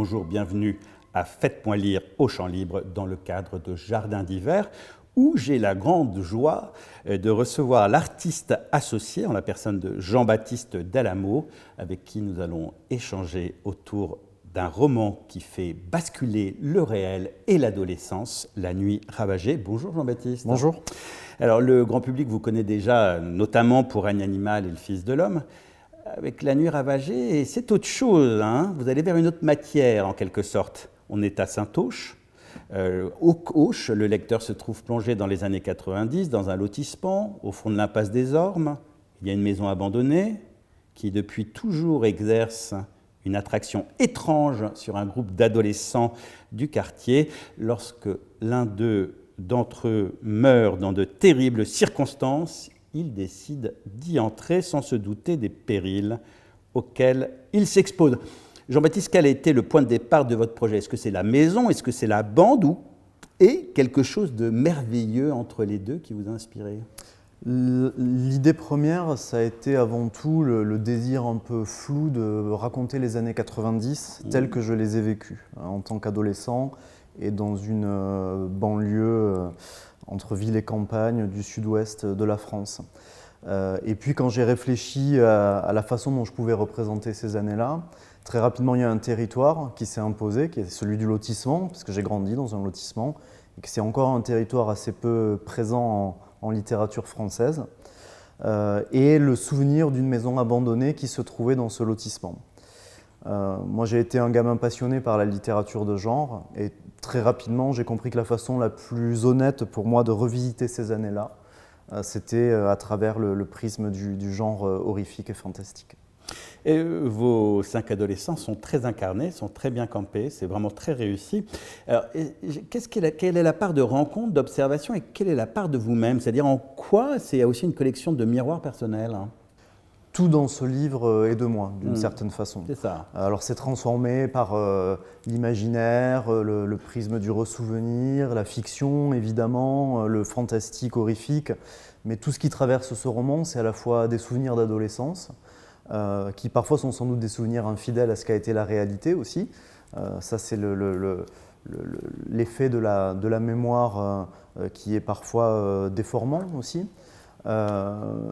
bonjour, bienvenue à Faites-moi lire au Champ Libre dans le cadre de Jardin d'hiver où j'ai la grande joie de recevoir l'artiste associé en la personne de Jean-Baptiste Dallamot avec qui nous allons échanger autour d'un roman qui fait basculer le réel et l'adolescence, La Nuit ravagée. Bonjour Jean-Baptiste. Bonjour. Alors le grand public vous connaît déjà notamment pour Règne animal et Le Fils de l'homme. Avec La Nuit ravagée, c'est autre chose, hein. Vous allez vers une autre matière en quelque sorte. On est à Saint-Auch. Au Auch, le lecteur se trouve plongé dans les années 90 dans un lotissement au fond de l'impasse des Ormes. Il y a une maison abandonnée qui depuis toujours exerce une attraction étrange sur un groupe d'adolescents du quartier lorsque l'un d'entre eux meurt dans de terribles circonstances. Il décide d'y entrer sans se douter des périls auxquels il s'expose. Jean-Baptiste, quel a été le point de départ de votre projet? Est-ce que c'est la maison? Est-ce que c'est la bande? Et quelque chose de merveilleux entre les deux qui vous a inspiré? L'idée première, ça a été avant tout le désir un peu flou de raconter les années 90 telles que je les ai vécues en tant qu'adolescent et dans une banlieue entre ville et campagne du sud-ouest de la France. Et puis quand j'ai réfléchi à la façon dont je pouvais représenter ces années-là, très rapidement il y a un territoire qui s'est imposé, qui est celui du lotissement, parce que j'ai grandi dans un lotissement, et que c'est encore un territoire assez peu présent en littérature française, et le souvenir d'une maison abandonnée qui se trouvait dans ce lotissement. Moi j'ai été un gamin passionné par la littérature de genre, et très rapidement j'ai compris que la façon la plus honnête pour moi de revisiter ces années-là, c'était à travers le prisme du genre horrifique et fantastique. Et vos 5 adolescents sont très incarnés, sont très bien campés, c'est vraiment très réussi. Alors, quelle est la part de rencontre, d'observation et quelle est la part de vous-même? C'est-à-dire en quoi c'est aussi une collection de miroirs personnels, hein? Tout dans ce livre est de moi, d'une certaine façon. C'est ça. Alors c'est transformé par l'imaginaire, le prisme du ressouvenir, la fiction évidemment, le fantastique horrifique. Mais tout ce qui traverse ce roman, c'est à la fois des souvenirs d'adolescence, qui parfois sont sans doute des souvenirs infidèles à ce qu'a été la réalité aussi. Ça c'est l'effet de la mémoire qui est parfois déformant aussi.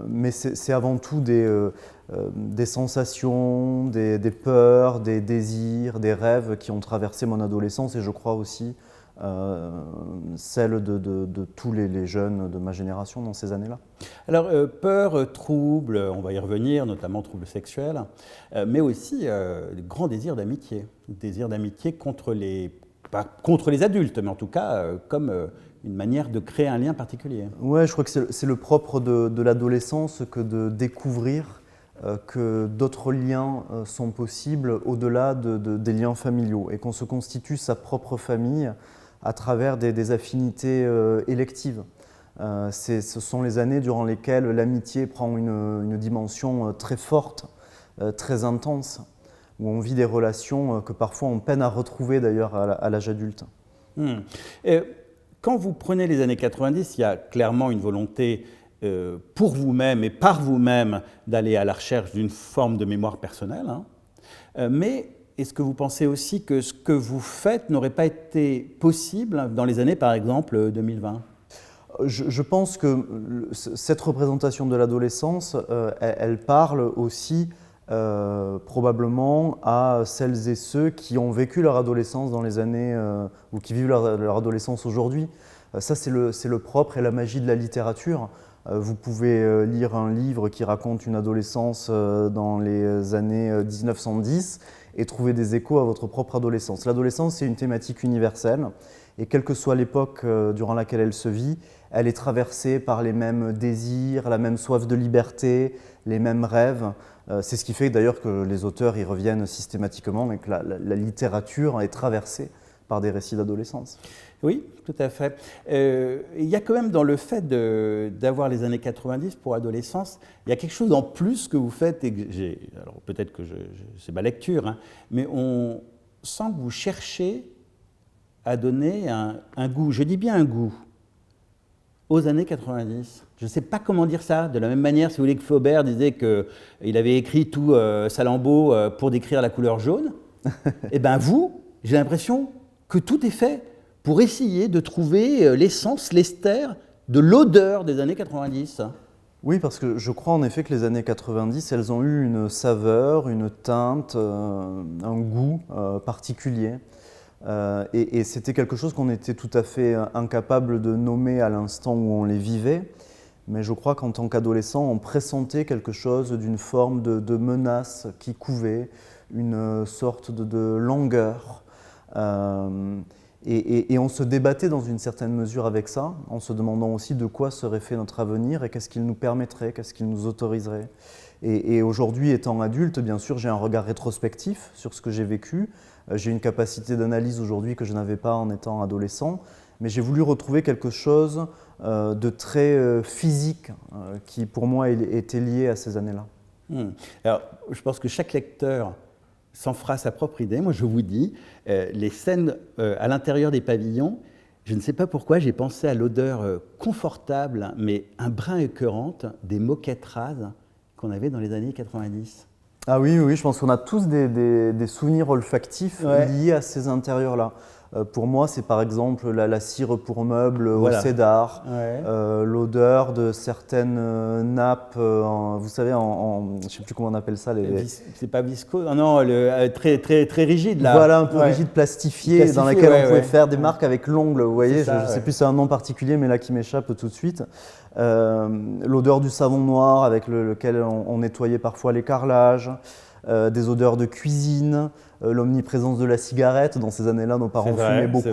Mais c'est avant tout des sensations, des peurs, des désirs, des rêves qui ont traversé mon adolescence et je crois aussi celle de tous les jeunes de ma génération dans ces années-là. Alors, peur, trouble, on va y revenir, notamment trouble sexuel, mais aussi grand désir d'amitié pas contre les adultes, mais en tout cas comme une manière de créer un lien particulier. Ouais, je crois que c'est le propre de l'adolescence que de découvrir que d'autres liens sont possibles au-delà des liens familiaux et qu'on se constitue sa propre famille à travers des affinités électives. Ce sont les années durant lesquelles l'amitié prend une dimension très forte, très intense, où on vit des relations que parfois on peine à retrouver d'ailleurs à l'âge adulte. Quand vous prenez les années 90, il y a clairement une volonté pour vous-même et par vous-même d'aller à la recherche d'une forme de mémoire personnelle, hein. Mais est-ce que vous pensez aussi que ce que vous faites n'aurait pas été possible dans les années, par exemple, 2020 ? Je pense que cette représentation de l'adolescence, elle parle aussi probablement à celles et ceux qui ont vécu leur adolescence dans les années ou qui vivent leur adolescence aujourd'hui. Ça, c'est le propre et la magie de la littérature. Vous pouvez lire un livre qui raconte une adolescence dans les années 1910 et trouver des échos à votre propre adolescence. L'adolescence, c'est une thématique universelle et quelle que soit l'époque durant laquelle elle se vit, elle est traversée par les mêmes désirs, la même soif de liberté, les mêmes rêves. C'est ce qui fait d'ailleurs que les auteurs y reviennent systématiquement et que la littérature est traversée par des récits d'adolescence. Oui, tout à fait. Il y a quand même dans le fait d'avoir les années 90 pour adolescence, il y a quelque chose en plus que vous faites, alors peut-être que c'est ma lecture, hein, mais on sent que vous cherchez à donner un goût, je dis bien un goût, aux années 90. Je ne sais pas comment dire ça, de la même manière, si vous voulez, que Flaubert disait qu'il avait écrit tout Salammbô pour décrire la couleur jaune, et bien vous j'ai l'impression que tout est fait pour essayer de trouver l'essence, l'ester de l'odeur des années 90. Oui, parce que je crois en effet que les années 90, elles ont eu une saveur, une teinte, un goût particulier. Et c'était quelque chose qu'on était tout à fait incapable de nommer à l'instant où on les vivait. Mais je crois qu'en tant qu'adolescent, on pressentait quelque chose d'une forme de menace qui couvait, une sorte de langueur. Et on se débattait dans une certaine mesure avec ça, en se demandant aussi de quoi serait fait notre avenir et qu'est-ce qu'il nous permettrait, qu'est-ce qu'il nous autoriserait. Et aujourd'hui, étant adulte, bien sûr, j'ai un regard rétrospectif sur ce que j'ai vécu. J'ai une capacité d'analyse aujourd'hui que je n'avais pas en étant adolescent, mais j'ai voulu retrouver quelque chose de très physique qui, pour moi, était lié à ces années-là. Alors, je pense que chaque lecteur s'en fera sa propre idée. Moi, je vous dis, les scènes à l'intérieur des pavillons, je ne sais pas pourquoi, j'ai pensé à l'odeur confortable, mais un brin écœurante des moquettes rases qu'on avait dans les années 90. Ah oui, oui, je pense qu'on a tous des souvenirs olfactifs liés à ces intérieurs-là. Pour moi, c'est par exemple la cire pour meubles au cédar, l'odeur de certaines nappes, vous savez, je ne sais plus comment on appelle ça. C'est pas viscose, non, très, très, très rigide là. Voilà, un peu rigide, plastifié, dans laquelle on pouvait faire des marques avec l'ongle, vous voyez, je ne sais plus si c'est un nom particulier, mais là qui m'échappe tout de suite. L'odeur du savon noir avec lequel on nettoyait parfois les carrelages, des odeurs de cuisine, l'omniprésence de la cigarette. Dans ces années-là, nos parents fumaient beaucoup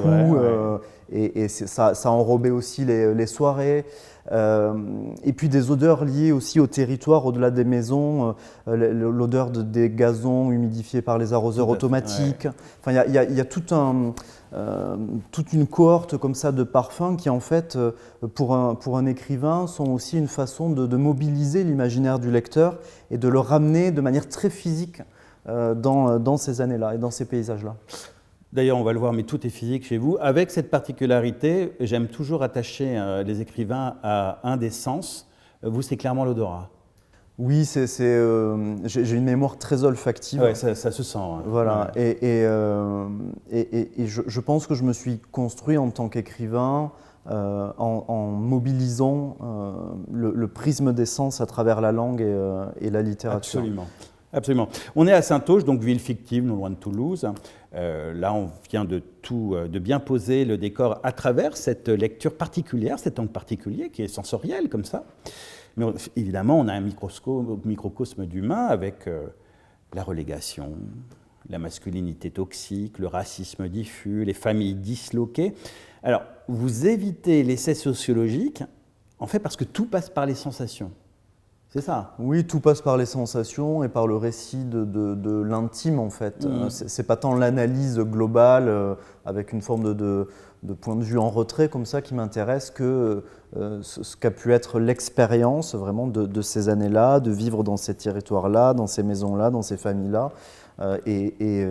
et ça enrobait aussi les soirées. Et puis des odeurs liées aussi au territoire, au-delà des maisons, l'odeur des gazons humidifiés par les arroseurs automatiques. Enfin, il y a toute une cohorte comme ça de parfums qui, en fait, pour un écrivain, sont aussi une façon de mobiliser l'imaginaire du lecteur et de le ramener de manière très physique dans ces années-là et dans ces paysages-là. D'ailleurs, on va le voir, mais tout est physique chez vous. Avec cette particularité, j'aime toujours attacher les écrivains à un des sens. Vous, c'est clairement l'odorat. Oui, j'ai une mémoire très olfactive. Ouais, ça se sent. Hein. Voilà. Et je pense que je me suis construit en tant qu'écrivain en mobilisant le prisme des sens à travers la langue et la littérature. Absolument. Absolument. On est à Saint-Auge, donc ville fictive, non loin de Toulouse. Là, on vient de bien poser le décor à travers cette lecture particulière, cet angle particulier qui est sensoriel comme ça. Mais évidemment, on a un microcosme d'humain avec la relégation, la masculinité toxique, le racisme diffus, les familles disloquées. Alors, vous évitez l'essai sociologique, en fait, parce que tout passe par les sensations. C'est ça. Oui, tout passe par les sensations et par le récit de l'intime, en fait. C'est pas tant l'analyse globale avec une forme de point de vue en retrait comme ça qui m'intéresse que ce qu'a pu être l'expérience vraiment de ces années-là, de vivre dans ces territoires-là, dans ces maisons-là, dans ces familles-là. Et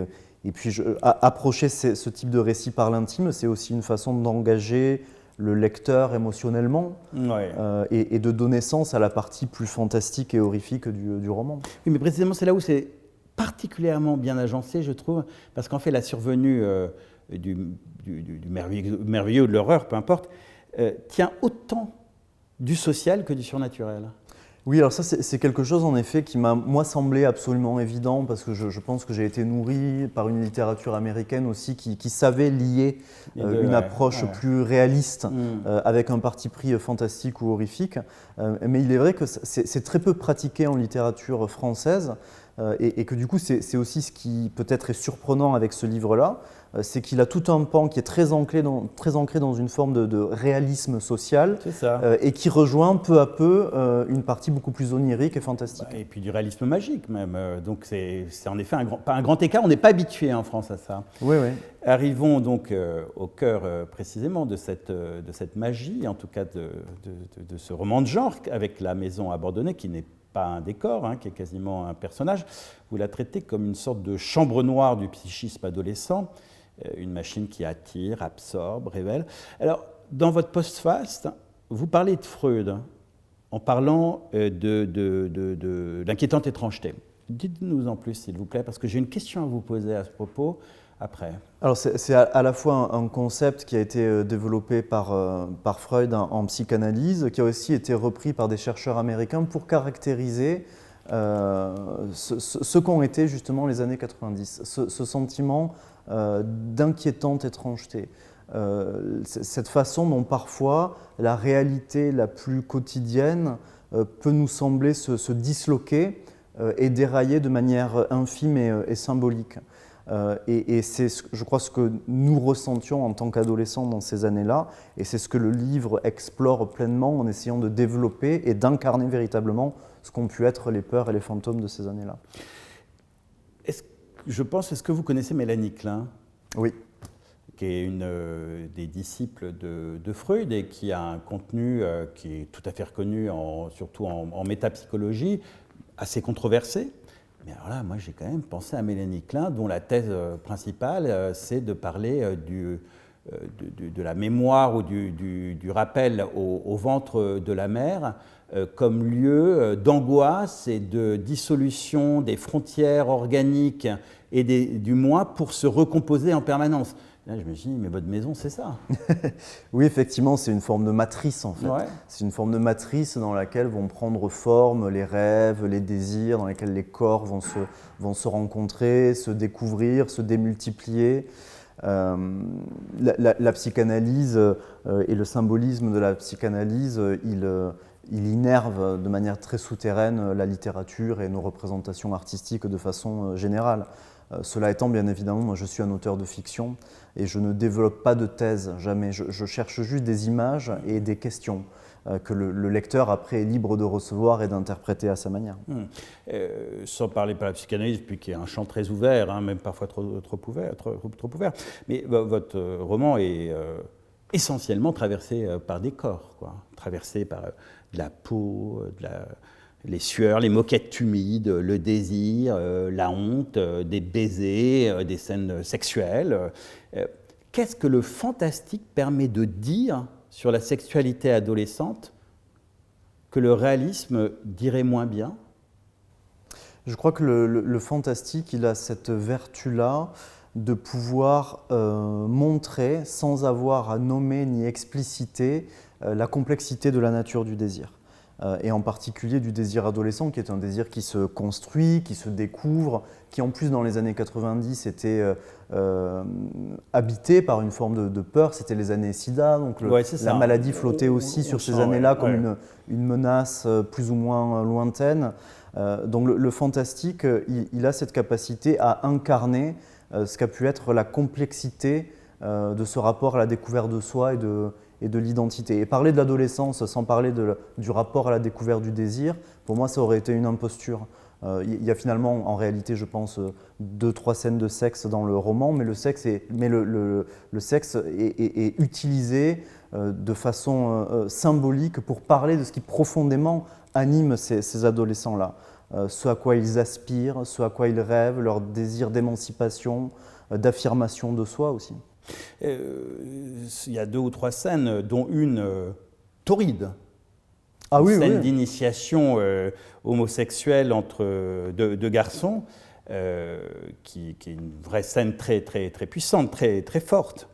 puis approcher ce type de récit par l'intime, c'est aussi une façon d'engager le lecteur émotionnellement et de donner sens à la partie plus fantastique et horrifique du roman. Oui, mais précisément, c'est là où c'est particulièrement bien agencé, je trouve, parce qu'en fait, la survenue du merveilleux ou de l'horreur, peu importe, tient autant du social que du surnaturel. Oui, alors ça, c'est quelque chose en effet qui m'a, moi, semblé absolument évident parce que je pense que j'ai été nourri par une littérature américaine aussi qui savait lier une approche plus réaliste avec un parti pris fantastique ou horrifique. Mais il est vrai que c'est très peu pratiqué en littérature française et que du coup, c'est aussi ce qui peut-être est surprenant avec ce livre-là, c'est qu'il a tout un pan qui est très ancré dans une forme de réalisme social et qui rejoint peu à peu une partie beaucoup plus onirique et fantastique. Et puis du réalisme magique même. Donc c'est en effet pas un grand écart. On n'est pas habitué en France à ça. Oui, oui. Arrivons donc au cœur précisément de cette magie, en tout cas de ce roman de genre avec la maison abandonnée qui n'est pas un décor, qui est quasiment un personnage. Vous la traitez comme une sorte de chambre noire du psychisme adolescent, une machine qui attire, absorbe, révèle. Alors, dans votre postface, vous parlez de Freud en parlant de l'inquiétante étrangeté. Dites-nous en plus, s'il vous plaît, parce que j'ai une question à vous poser à ce propos. après? Alors c'est à la fois un concept qui a été développé par Freud en psychanalyse, qui a aussi été repris par des chercheurs américains pour caractériser ce qu'ont été justement les années 90, ce sentiment d'inquiétante étrangeté. Cette façon dont parfois la réalité la plus quotidienne peut nous sembler se disloquer et dérailler de manière infime et symbolique. Et c'est, je crois, ce que nous ressentions en tant qu'adolescents dans ces années-là, et c'est ce que le livre explore pleinement en essayant de développer et d'incarner véritablement ce qu'ont pu être les peurs et les fantômes de ces années-là. Est-ce que vous connaissez Mélanie Klein? Oui. Qui est une des disciples de Freud et qui a un contenu qui est tout à fait reconnu, surtout en métapsychologie, assez controversé. Mais alors là, moi j'ai quand même pensé à Mélanie Klein, dont la thèse principale, c'est de parler de la mémoire ou du rappel au ventre de la mère comme lieu d'angoisse et de dissolution des frontières organiques et du moi pour se recomposer en permanence. Là, je me suis dit, mais votre maison, c'est ça. Oui, effectivement, c'est une forme de matrice, en fait. Ouais. C'est une forme de matrice dans laquelle vont prendre forme les rêves, les désirs, dans lesquels les corps vont se rencontrer, se découvrir, se démultiplier. La psychanalyse et le symbolisme de la psychanalyse, il innerve de manière très souterraine la littérature et nos représentations artistiques de façon générale. Cela étant, bien évidemment, moi je suis un auteur de fiction et je ne développe pas de thèse, jamais. Je cherche juste des images et des questions que le lecteur après est libre de recevoir et d'interpréter à sa manière. Sans parler par la psychanalyse, puis qui est un champ très ouvert, hein, même parfois trop ouvert, mais votre roman est essentiellement traversé par des corps, quoi. Traversé par de la peau, les sueurs, les moquettes humides, le désir, la honte, des baisers, des scènes sexuelles. Qu'est-ce que le fantastique permet de dire sur la sexualité adolescente que le réalisme dirait moins bien? Je crois que le fantastique, il a cette vertu-là de pouvoir montrer, sans avoir à nommer ni expliciter, la complexité de la nature du désir. Et en particulier du désir adolescent, qui est un désir qui se construit, qui se découvre, qui en plus dans les années 90 était habité par une forme de peur. C'était les années SIDA, donc la maladie flottait aussi sur ces années-là comme une menace plus ou moins lointaine. Donc le fantastique, il a cette capacité à incarner ce qu'a pu être la complexité de ce rapport à la découverte de soi et de l'identité. Et parler de l'adolescence sans parler du rapport à la découverte du désir, pour moi, ça aurait été une imposture. Il y a finalement, en réalité, je pense, 2-3 scènes de sexe dans le roman, mais le sexe est utilisé de façon symbolique pour parler de ce qui profondément anime ces adolescents-là. Ce à quoi ils aspirent, ce à quoi ils rêvent, leur désir d'émancipation, d'affirmation de soi aussi. Il y a 2 ou 3 scènes, dont une torride. Ah oui, scène d'initiation homosexuelle entre deux garçons, qui est une vraie scène très, très, très puissante, très, très forte,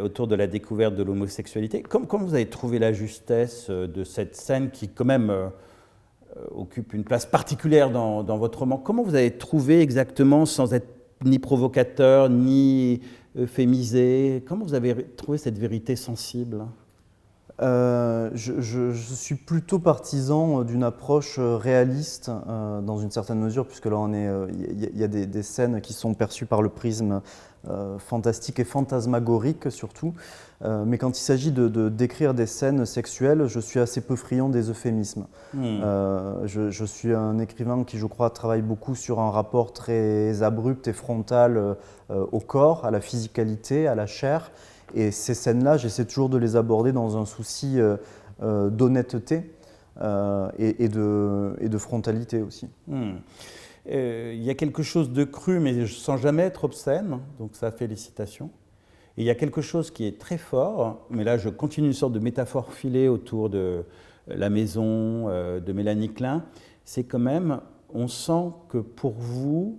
autour de la découverte de l'homosexualité. Comment vous avez trouvé la justesse de cette scène qui, quand même, occupe une place particulière dans votre roman? Comment vous avez trouvé exactement, sans être ni provocateur, ni euphémisé, comment vous avez trouvé cette vérité sensible? Je suis plutôt partisan d'une approche réaliste dans une certaine mesure, puisque là il y a des scènes qui sont perçues par le prisme fantastique et fantasmagorique surtout. Mais quand il s'agit de décrire des scènes sexuelles, je suis assez peu friand des euphémismes. Je suis un écrivain qui, je crois, travaille beaucoup sur un rapport très abrupt et frontal au corps, à la physicalité, à la chair. Et ces scènes-là, j'essaie toujours de les aborder dans un souci d'honnêteté et de frontalité aussi. Il y a quelque chose de cru, mais sans jamais être obscène, donc ça, félicitations. Et il y a quelque chose qui est très fort, mais là je continue une sorte de métaphore filée autour de la maison de Mélanie Klein, c'est quand même, on sent que pour vous,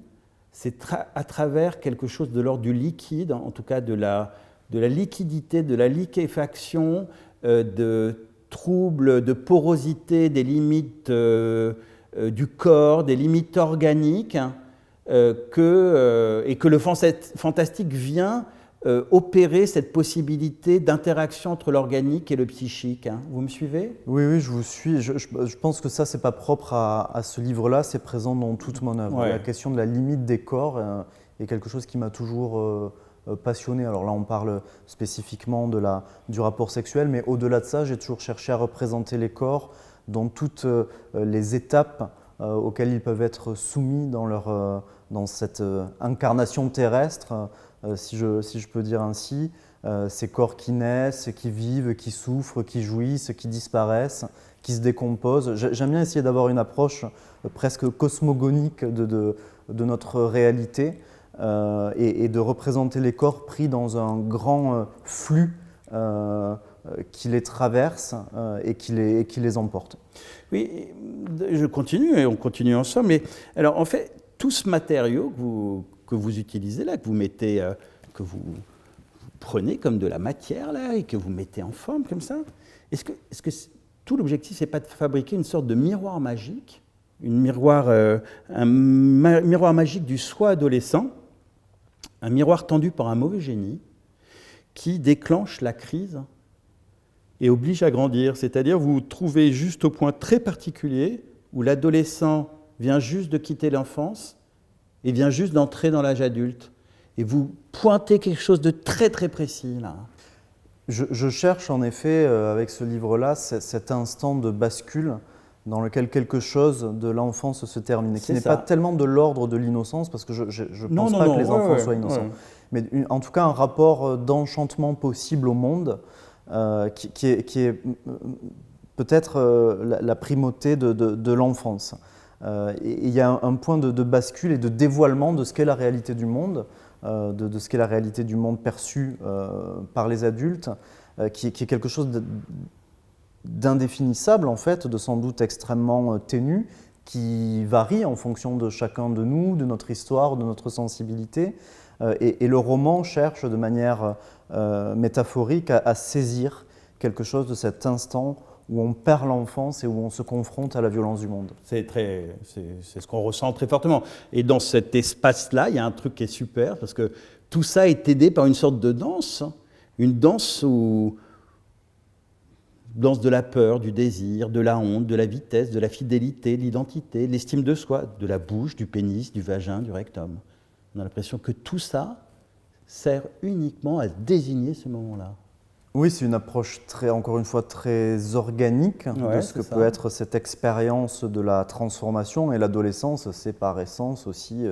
c'est à travers quelque chose de l'ordre du liquide, en tout cas de la liquidité, de la liquéfaction, de troubles de porosité des limites du corps, des limites organiques, et que le fantastique vient opérer cette possibilité d'interaction entre l'organique et le psychique. Hein. Vous me suivez? Oui, oui, je vous suis. Je pense que ça, c'est pas propre à ce livre-là, c'est présent dans toute mon œuvre. Ouais. La question de la limite des corps est quelque chose qui m'a toujours passionné. Alors là, on parle spécifiquement du rapport sexuel, mais au-delà de ça, j'ai toujours cherché à représenter les corps dans toutes les étapes auxquelles ils peuvent être soumis dans cette incarnation terrestre, si je peux dire ainsi. Ces corps qui naissent, qui vivent, qui souffrent, qui jouissent, qui disparaissent, qui se décomposent. J'aime bien essayer d'avoir une approche presque cosmogonique de notre réalité et de représenter les corps pris dans un grand flux qui les traverse et qui les emporte. Oui, je continue et on continue ensemble. Mais alors, en fait, tout ce matériau que vous utilisez là, que vous mettez, que vous prenez comme de la matière là et que vous mettez en forme comme ça, est-ce que tout l'objectif, c'est pas de fabriquer une sorte de miroir magique, un miroir magique du soi adolescent, un miroir tendu par un mauvais génie qui déclenche la crise et oblige à grandir. C'est-à-dire, vous vous trouvez juste au point très particulier où l'adolescent vient juste de quitter l'enfance et vient juste d'entrer dans l'âge adulte. Et vous pointez quelque chose de très très précis là. Je cherche en effet, avec ce livre-là, cet instant de bascule dans lequel quelque chose de l'enfance se termine, et qui n'est pas tellement de l'ordre de l'innocence, parce que je ne pense pas que les enfants soient innocents, mais en tout cas un rapport d'enchantement possible au monde, qui est peut-être la primauté de l'enfance. Il y a un point de bascule et de dévoilement de ce qu'est la réalité du monde, de ce qu'est la réalité du monde perçu par les adultes, qui est quelque chose d'indéfinissable en fait, de sans doute extrêmement ténu, qui varie en fonction de chacun de nous, de notre histoire, de notre sensibilité. Et le roman cherche de manière métaphorique à saisir quelque chose de cet instant où on perd l'enfance et où on se confronte à la violence du monde. C'est ce qu'on ressent très fortement. Et dans cet espace-là, il y a un truc qui est super, parce que tout ça est aidé par une sorte de danse, une danse de la peur, du désir, de la honte, de la vitesse, de la fidélité, de l'identité, de l'estime de soi, de la bouche, du pénis, du vagin, du rectum. On a l'impression que tout ça sert uniquement à désigner ce moment-là. Oui, c'est une approche encore une fois très organique de ce que peut être cette expérience de la transformation. Et l'adolescence, c'est par essence aussi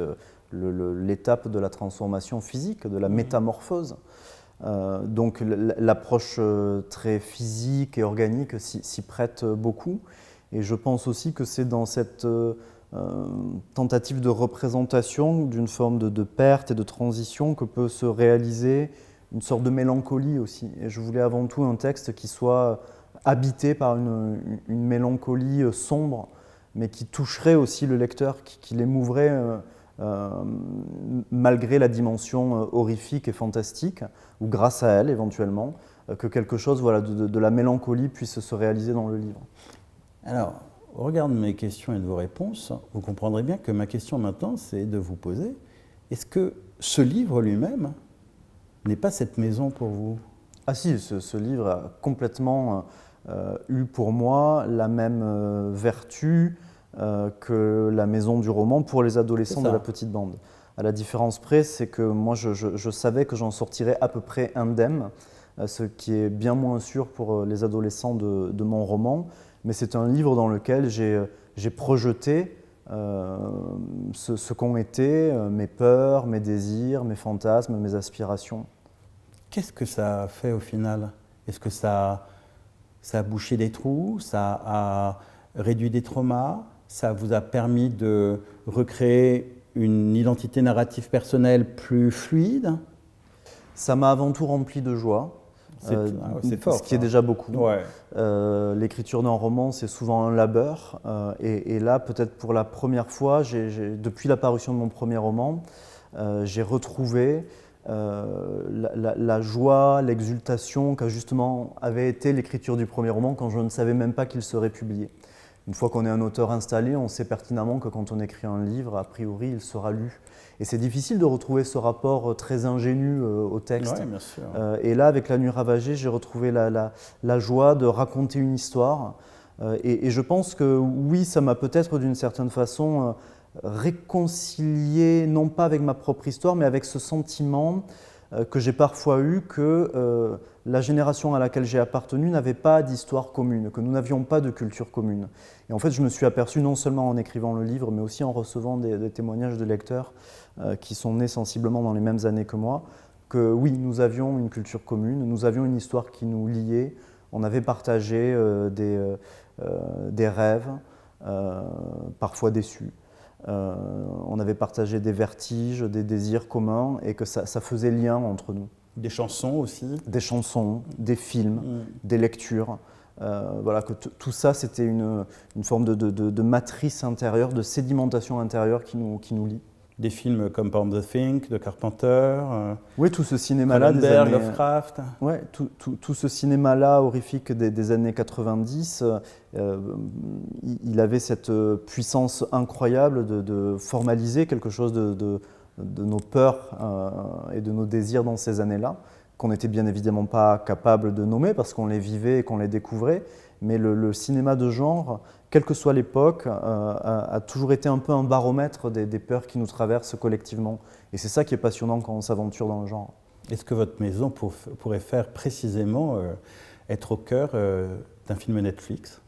l'étape de la transformation physique, de la métamorphose. Donc l'approche très physique et organique s'y prête beaucoup. Et je pense aussi que c'est dans cette tentative de représentation d'une forme de perte et de transition que peut se réaliser une sorte de mélancolie aussi. Et je voulais avant tout un texte qui soit habité par une mélancolie sombre, mais qui toucherait aussi le lecteur, qui l'émouverait malgré la dimension horrifique et fantastique, ou grâce à elle éventuellement, que quelque chose de la mélancolie puisse se réaliser dans le livre. Alors, au regard de mes questions et de vos réponses, vous comprendrez bien que ma question maintenant, c'est de vous poser, est-ce que ce livre lui-même n'est pas cette maison pour vous? Ah si, ce livre a complètement eu pour moi la même vertu que la maison du roman pour les adolescents de la petite bande. À la différence près, c'est que moi je savais que j'en sortirais à peu près indemne, ce qui est bien moins sûr pour les adolescents de mon roman, mais c'est un livre dans lequel j'ai projeté ce qu'ont été mes peurs, mes désirs, mes fantasmes, mes aspirations. Qu'est-ce que ça a fait au final? Est-ce que ça a bouché des trous? Ça a réduit des traumas? Ça vous a permis de recréer une identité narrative personnelle plus fluide? Ça m'a avant tout rempli de joie. C'est fort. Ce qui est déjà beaucoup. Ouais. L'écriture d'un roman, c'est souvent un labeur. Et là, peut-être pour la première fois, depuis la parution de mon premier roman, j'ai retrouvé la joie, l'exultation qu'a justement avait été l'écriture du premier roman quand je ne savais même pas qu'il serait publié. Une fois qu'on est un auteur installé, on sait pertinemment que quand on écrit un livre, a priori, il sera lu. Et c'est difficile de retrouver ce rapport très ingénu au texte. Ouais, bien sûr. Et là, avec La Nuit ravagée, j'ai retrouvé la joie de raconter une histoire. Et je pense que oui, ça m'a peut-être d'une certaine façon réconcilié, non pas avec ma propre histoire, mais avec ce sentiment que j'ai parfois eu que la génération à laquelle j'ai appartenu n'avait pas d'histoire commune, que nous n'avions pas de culture commune. Et en fait, je me suis aperçu, non seulement en écrivant le livre, mais aussi en recevant des témoignages de lecteurs qui sont nés sensiblement dans les mêmes années que moi, que oui, nous avions une culture commune, nous avions une histoire qui nous liait, on avait partagé des rêves, parfois déçus. On avait partagé des vertiges, des désirs communs et que ça faisait lien entre nous. Des chansons aussi. Des chansons, des films, des lectures. Voilà, que tout ça, c'était une forme de matrice intérieure, de sédimentation intérieure qui nous lie. Des films comme par exemple The Thing de Carpenter. Oui, tout ce cinéma-là des années... Lovecraft. Oui, tout ce cinéma-là horrifique des années 90, il avait cette puissance incroyable de formaliser quelque chose de nos peurs et de nos désirs dans ces années-là, qu'on n'était bien évidemment pas capable de nommer parce qu'on les vivait et qu'on les découvrait. Mais le cinéma de genre, quelle que soit l'époque, a toujours été un peu un baromètre des peurs qui nous traversent collectivement. Et c'est ça qui est passionnant quand on s'aventure dans le genre. Est-ce que votre maison pourrait faire précisément être au cœur d'un film Netflix ?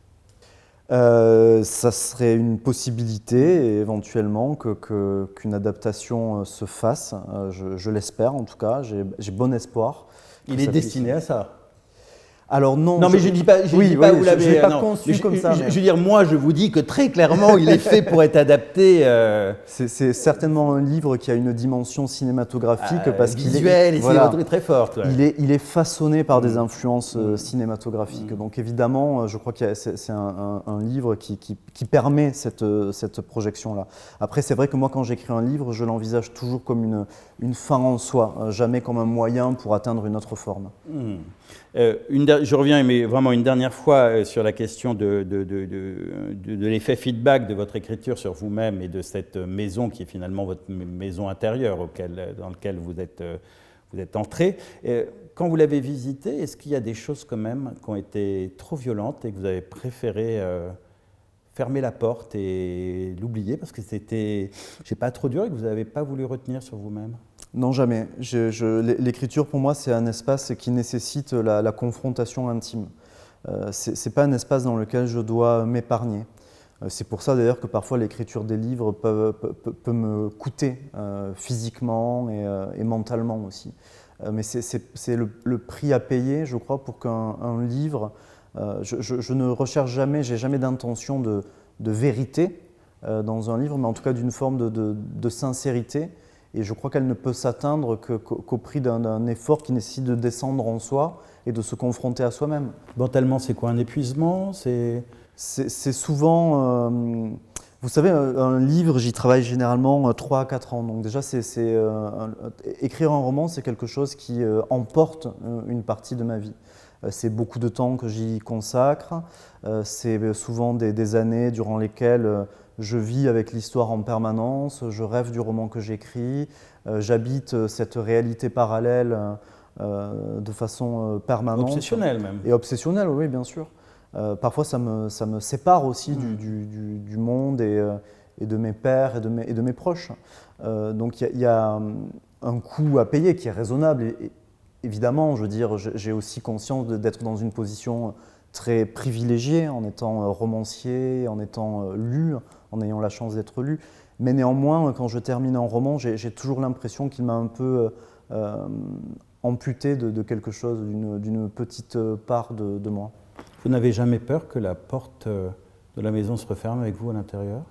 Ça serait une possibilité, éventuellement, qu'une adaptation se fasse. Je l'espère, en tout cas. J'ai bon espoir. Il est destiné à ça. Alors non, mais je ne dis pas, vous l'avez. Je l'ai pas conçu comme ça. Je veux dire, moi, je vous dis que très clairement, il est fait pour être adapté. C'est certainement un livre qui a une dimension cinématographique parce qu'il visuel, et très forte. Ouais. Il est façonné par des influences cinématographiques. Donc évidemment, je crois que c'est un livre qui permet cette projection-là. Après, c'est vrai que moi, quand j'écris un livre, je l'envisage toujours comme une fin en soi, jamais comme un moyen pour atteindre une autre forme. Je reviens mais vraiment une dernière fois sur la question de l'effet feedback de votre écriture sur vous-même et de cette maison qui est finalement votre maison intérieure dans laquelle vous êtes entré. Quand vous l'avez visité, est-ce qu'il y a des choses quand même qui ont été trop violentes et que vous avez préféré fermer la porte et l'oublier parce que c'était, je sais pas, trop dur et que vous n'avez pas voulu retenir sur vous-même ? Non, jamais. L'écriture, pour moi, c'est un espace qui nécessite la confrontation intime. Ce n'est pas un espace dans lequel je dois m'épargner. C'est pour ça, d'ailleurs, que parfois l'écriture des livres peut me coûter physiquement et mentalement aussi. Mais c'est le prix à payer, je crois, pour qu'un livre... Je ne recherche jamais, j'ai jamais d'intention de vérité dans un livre, mais en tout cas d'une forme de sincérité. Et je crois qu'elle ne peut s'atteindre qu'au prix d'un effort qui nécessite de descendre en soi et de se confronter à soi-même. Mentalement, c'est quoi, un épuisement ? C'est souvent... vous savez, un livre, j'y travaille généralement 3 à 4 ans. Donc déjà, écrire un roman, c'est quelque chose qui emporte une partie de ma vie. C'est beaucoup de temps que j'y consacre. C'est souvent des années durant lesquelles... je vis avec l'histoire en permanence, je rêve du roman que j'écris, j'habite cette réalité parallèle de façon permanente. Obsessionnelle même. Et obsessionnelle, oui, bien sûr. Parfois, ça me sépare aussi du monde et de mes pairs et de mes proches. Donc, il y a un coût à payer qui est raisonnable. Et évidemment, je veux dire, j'ai aussi conscience d'être dans une position très privilégiée en étant romancier, en étant lu, en ayant la chance d'être lu. Mais néanmoins, quand je termine un roman, j'ai toujours l'impression qu'il m'a un peu amputé de quelque chose, d'une petite part de moi. Vous n'avez jamais peur que la porte de la maison se referme avec vous à l'intérieur ?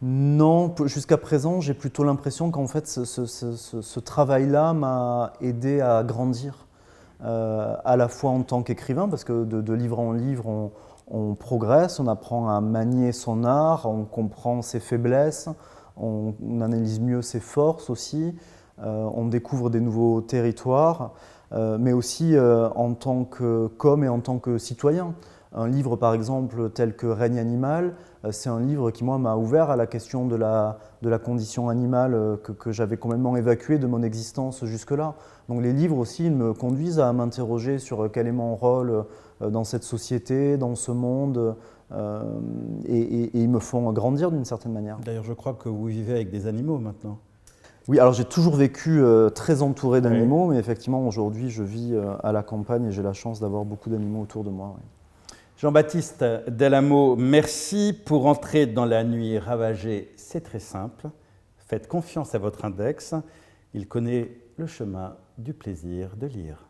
Non, jusqu'à présent, j'ai plutôt l'impression qu'en fait, ce travail-là m'a aidé à grandir. à la fois en tant qu'écrivain, parce que de livre en livre, on progresse, on apprend à manier son art, on comprend ses faiblesses, on analyse mieux ses forces aussi, on découvre des nouveaux territoires, mais aussi en tant qu'homme et en tant que citoyen. Un livre, par exemple, tel que Règne animal, c'est un livre qui, moi, m'a ouvert à la question de la condition animale que j'avais complètement évacuée de mon existence jusque-là. Donc les livres aussi, ils me conduisent à m'interroger sur quel est mon rôle dans cette société, dans ce monde, et ils me font grandir d'une certaine manière. D'ailleurs, je crois que vous vivez avec des animaux maintenant. Oui, alors j'ai toujours vécu très entouré d'animaux, mais effectivement, aujourd'hui, je vis à la campagne et j'ai la chance d'avoir beaucoup d'animaux autour de moi. Oui. Jean-Baptiste Delamo, merci. Pour entrer dans la nuit ravagée, c'est très simple. Faites confiance à votre index. Il connaît le chemin du plaisir de lire.